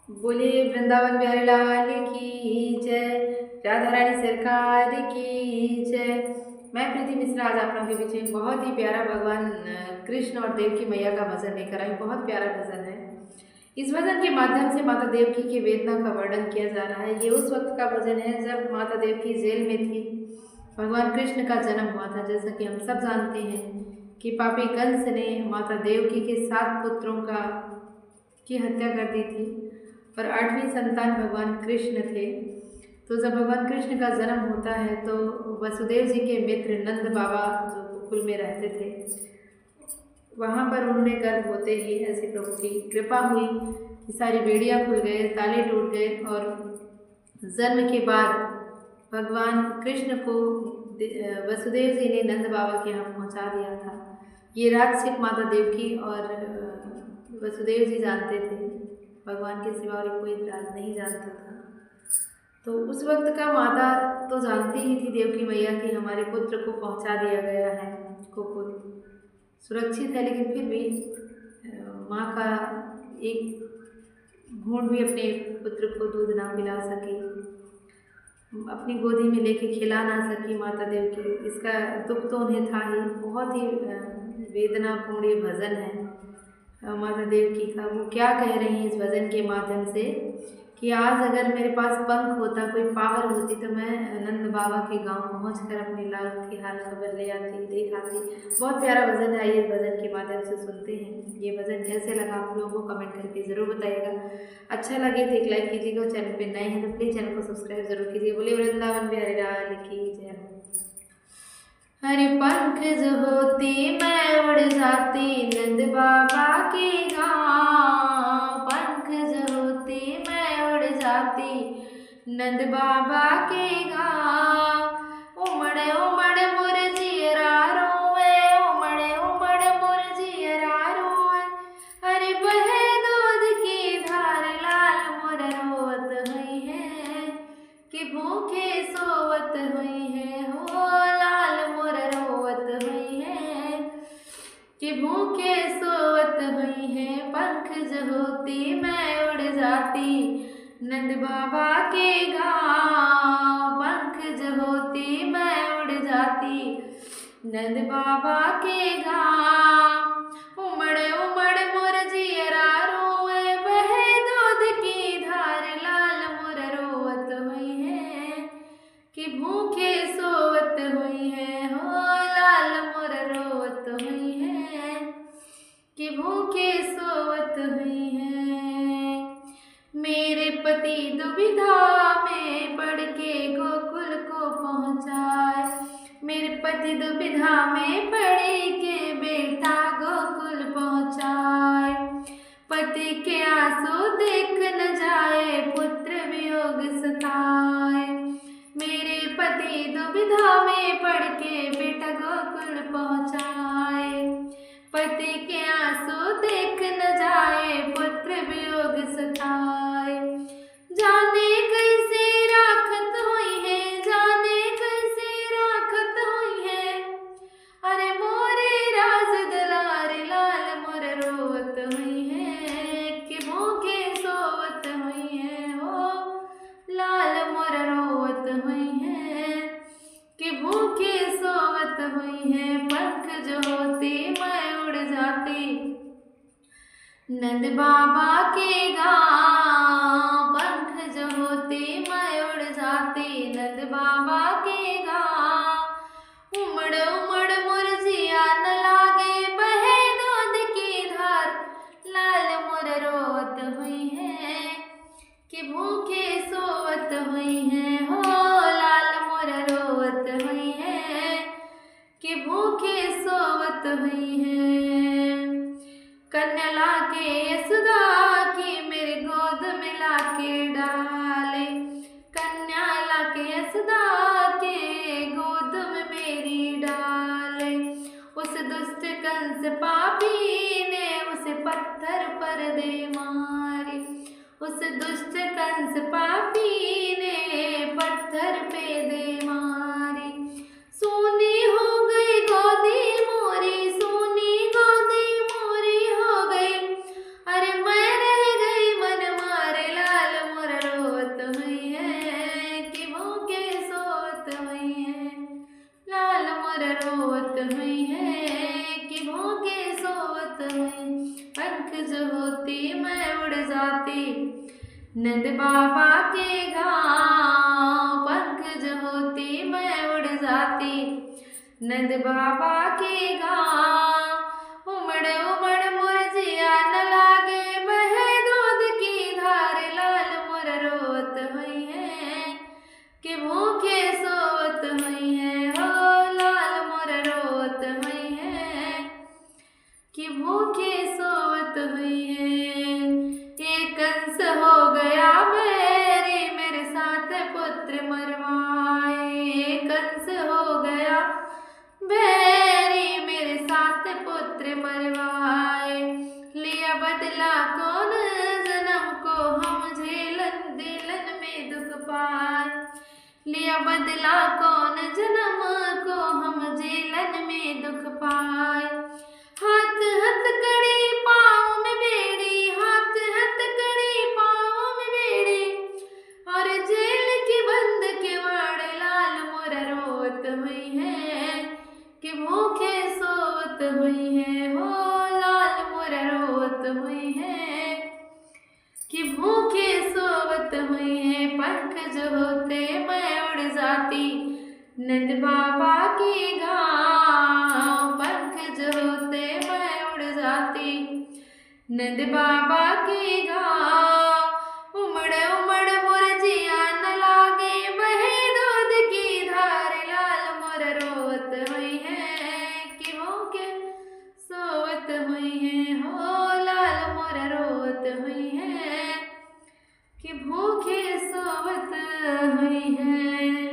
बोले वृंदावन बिहारी लाल की जय, राधा रानी सरकार की जय। मैं प्रीति मिश्रा आज आप लोगों के बीच में बहुत ही प्यारा भगवान कृष्ण और देवकी मैया का भजन लेकर आई। बहुत प्यारा भजन है। इस भजन के माध्यम से माता देवकी की वेदना का वर्णन किया जा रहा है। ये उस वक्त का भजन है जब माता देवकी जेल में थी, भगवान कृष्ण का जन्म हुआ था। जैसा कि हम सब जानते हैं कि पापी कंस ने माता देवकी के 7 पुत्रों की हत्या कर दी थी और 8वीं संतान भगवान कृष्ण थे। तो जब भगवान कृष्ण का जन्म होता है तो वसुदेव जी के मित्र नंद बाबा जो गोकुल में रहते थे, वहाँ पर उन्होंने गर्भ होते ही ऐसी प्रभु की कृपा हुई कि सारी बेड़ियाँ खुल गए, ताले टूट गए और जन्म के बाद भगवान कृष्ण को वसुदेव जी ने नंद बाबा के यहाँ पहुँचा दिया था। ये राज सिर्फ माता देवकी और वसुदेव जी जानते थे, भगवान के सिवा और कोई राज नहीं जानता था। तो उस वक्त का माता तो जानती ही थी देवकी मैया कि हमारे पुत्र को पहुंचा दिया गया है, गोकुल सुरक्षित है, लेकिन फिर भी माँ का एक घूंट भी अपने पुत्र को दूध ना पिला सकी, अपनी गोदी में लेके खिला ना सकी माता देवकी। इसका दुख तो उन्हें था ही। बहुत ही वेदनापूर्ण ये भजन है माता देवकी का। वो क्या कह रही हैं इस भजन के माध्यम से कि आज अगर मेरे पास पंख होता, कोई पावर होती, तो मैं नंद बाबा के गांव पहुंचकर अपने लाल की हाल खबर ले आती, देख आती। बहुत प्यारा भजन है। ये भजन के माध्यम से सुनते हैं। ये भजन कैसे लगा आप लोगों को कमेंट करके ज़रूर बताइएगा। अच्छा लगे तो एक लाइक कीजिएगा। चैनल पर नए हैं तो प्लीज़ चैनल को सब्सक्राइब जरूर कीजिए। बोले वृंदावन बिहारी लाल की जय। हरे पंख जो होती मैं उड़ जाती नंद बाबा के गाँव, पंख जो होती मैं उड़ जाती नंद बाबा के गाँव। उमड़ उमड़ मोर जियरा रोए, उमड़ उमड़ मोर जियरा रोए, हरे बहे दूध की धार लाल मोर रोवत हुई है कि भूखे सोवत हुई है हो, लाल मोर रोवत हुई है कि भूखे सोवत हुई है। पंख जो होती मैं उड़ जाती नंद बाबा के गाँव, पंख जो होती मैं उड़ जाती नंद बाबा के गाँव। उमड़ उमड़ मोर जियरा रोए, बहे दूध की धार लाल मोर रोवत हुई है कि भूखे सोवत हुई है हो, लाल मोर रोवत हुई है कि भूखे सोवत हुई है। मेरे पति दुविधा में पड़ के गोकुल को पहुँचाए, मेरे पति दुविधा में पड़ के बेटा गोकुल पहुँचाए। पति के आंसू देख न जाए, पुत्र वियोग सताए। मेरे पति दुविधा में पड़ के बेटा गोकुल पहुँचाए, पति के आंसू देख न जाए, पुत्र वियोग सताए। जाने कैसे राखत हुई है, जाने कैसे राखत हुई है, अरे मोरे राज दुलारे लाल मोर रोवत हुई है कि भूखे सोवत हुई है हो, लाल मोर रोवत हुई है कि भूखे सोवत हुई है। पंख जो होती मैं उड़ जाती नंद बाबा के गाँव, पंख जो होती मैं उड़ जाती नंद बाबा के गाँव। उमड़ उमड़ मोर जिया न लागे, बहे दूध की धार लाल मोर रोवत हुई है कि भूखे सोवत हुई है हो, लाल मोर रोवत हुई है कि भूखे सोवत हुई है। कन्या लाके यशोदा की मेरे गोद में लाके डाले, कन्या लाके यशोदा के गोद में मेरी डाले। उस दुष्ट कंस पापी ने उसे पत्थर पर दे मारी, उस दुष्ट कंस पापी ने पत्थर पे दे मारी। सोनी हो गई गोदी मोरी, सोनी गोदी मोरी हो गई, अरे मैं रह गई मन मारे होती मैं उड़ जाती। नंद बाबा के गाँव पंख जो होती मैं उड़ जाती। नंद बाबा के गाँव उमड़ उमड़ मुरझिया न लागे, बहे दूध की धार लाल मोर रोत हुई है कि भूखे सोवत हुई है। हो लाल मोर रोत हुई है कि भूखे सोवत हुई है। एक कंस हो गया बैरी मेरे साथ पुत्र मरवाए। एक कंस हो गया बैरी मेरे साथ पुत्र मरवाए। लिया बदला कौन जन्म को हम झेलन दिलन में दुख पाए। लिया बदला कौन जन्म को हम झेलन में दुख पाए। हाथ हथकड़ी पाँव में बेड़ी, हाथ हथकड़ी पाँव में बेड़ी, और जेल की बंद किवाड़ लाल मोर रोत हुई है कि भूखे सोवत हुई है। हो लाल मोर रोत हुई है कि भूखे सोवत हुई है। पंख जो होते मैं उड़ जाती। नंद बाबा के गाँव पंख जो होते मैं उड़ जाती। नंद बाबा के गाँव उमड़ उमड़ मुरझिया न लागे, बहे दूध की धार लाल मोर रोत हुई है कि भूखे सोवत हुई है। हो लाल मोर रोत हुई है कि भूखे सोवत हुई है।